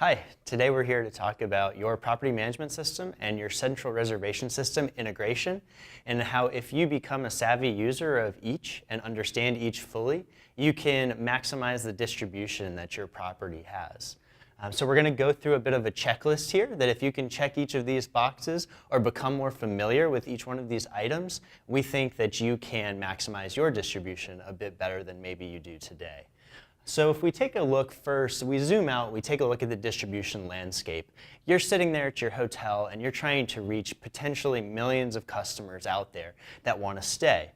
Hi, today we're here to talk about your property management system and your central reservation system integration, and how if you become a savvy user of each and understand each fully, you can maximize the distribution that your property has. So we're going to go through a bit of a checklist here that if you can check each of these boxes or become more familiar with each one of these items, we think that you can maximize your distribution a bit better than maybe you do today. So if we take a look first, we zoom out, we take a look at the distribution landscape. You're sitting there at your hotel and you're trying to reach potentially millions of customers out there that want to stay.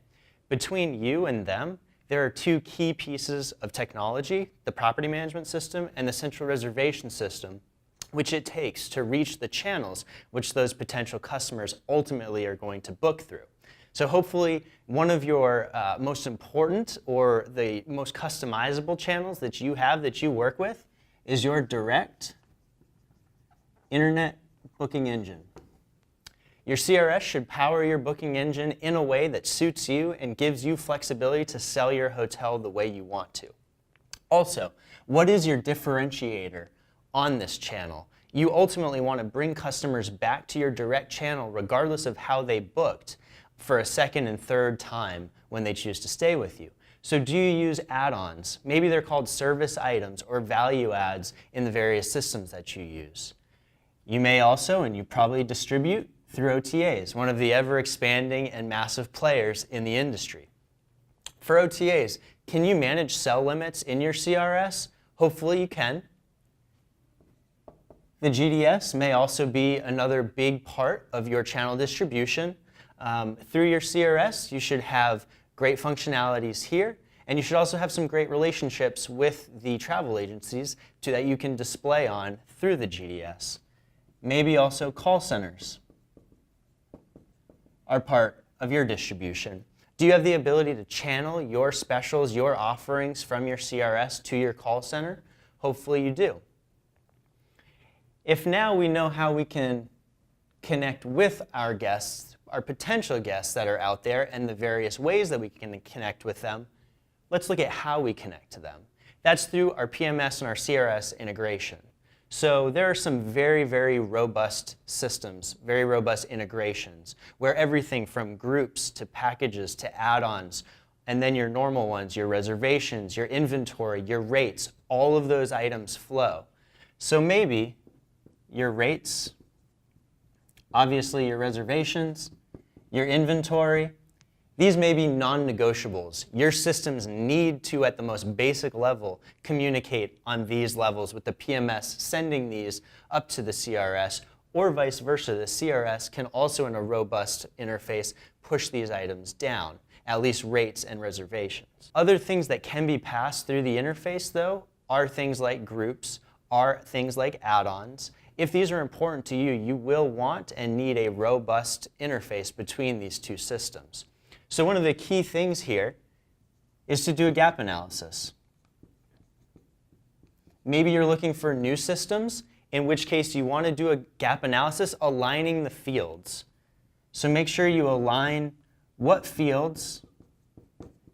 Between you and them, there are two key pieces of technology, the property management system and the central reservation system, which it takes to reach the channels which those potential customers ultimately are going to book through. So hopefully one of your most important or the most customizable channels that you have that you work with is your direct internet booking engine. Your CRS should power your booking engine in a way that suits you and gives you flexibility to sell your hotel the way you want to. Also, what is your differentiator on this channel? You ultimately want to bring customers back to your direct channel regardless of how they booked for a second and third time when they choose to stay with you. So do you use add-ons? Maybe they're called service items or value adds in the various systems that you use. You may also, and you probably distribute through OTAs, one of the ever-expanding and massive players in the industry. For OTAs, can you manage cell limits in your CRS? Hopefully you can. The GDS may also be another big part of your channel distribution. Through your CRS, you should have great functionalities here, and you should also have some great relationships with the travel agencies that you can display on through the GDS. Maybe also call centers are part of your distribution. Do you have the ability to channel your specials, your offerings from your CRS to your call center? Hopefully you do. If now we know how we can connect with our guests, our potential guests that are out there, and the various ways that we can connect with them, let's look at how we connect to them. That's through our PMS and our CRS integration. So there are some very, very robust systems, very robust integrations, where everything from groups to packages to add-ons, and then your normal ones, your reservations, your inventory, your rates, all of those items flow. So maybe your rates, obviously your reservations, your inventory, these may be non-negotiables. Your systems need to, at the most basic level, communicate on these levels with the PMS sending these up to the CRS, or vice versa. The CRS can also, in a robust interface, push these items down, at least rates and reservations. Other things that can be passed through the interface, though, are things like groups, are things like add-ons. If these are important to you, you will want and need a robust interface between these two systems. So one of the key things here is to do a gap analysis. Maybe you're looking for new systems, in which case you want to do a gap analysis aligning the fields. So make sure you align what fields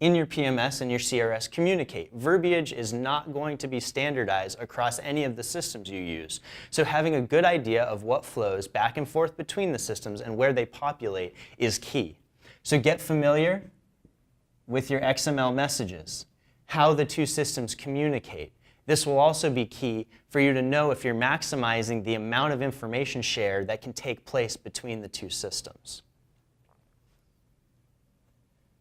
in your PMS and your CRS communicate. Verbiage is not going to be standardized across any of the systems you use. So having a good idea of what flows back and forth between the systems and where they populate is key. So get familiar with your XML messages, how the two systems communicate. This will also be key for you to know if you're maximizing the amount of information shared that can take place between the two systems.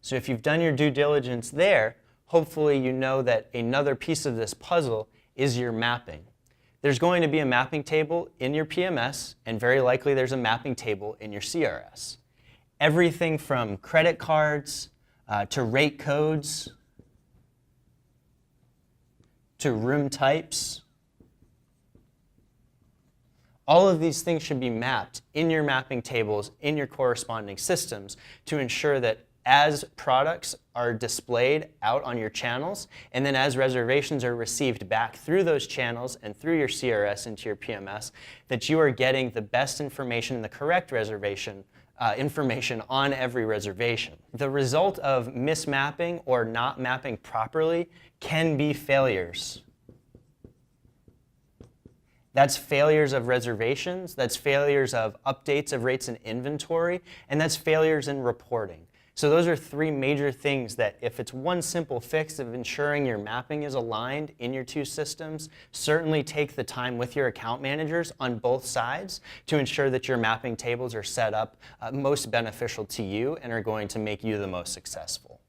So if you've done your due diligence there, hopefully you know that another piece of this puzzle is your mapping. There's going to be a mapping table in your PMS, and very likely there's a mapping table in your CRS. Everything from credit cards to rate codes to room types. All of these things should be mapped in your mapping tables, in your corresponding systems, to ensure that as products are displayed out on your channels, and then as reservations are received back through those channels and through your CRS into your PMS, that you are getting the best information and the correct reservation information on every reservation. The result of mismapping or not mapping properly can be failures. That's failures of reservations, that's failures of updates of rates and inventory, and that's failures in reporting. So those are three major things that if it's one simple fix of ensuring your mapping is aligned in your two systems, certainly take the time with your account managers on both sides to ensure that your mapping tables are set up most beneficial to you and are going to make you the most successful.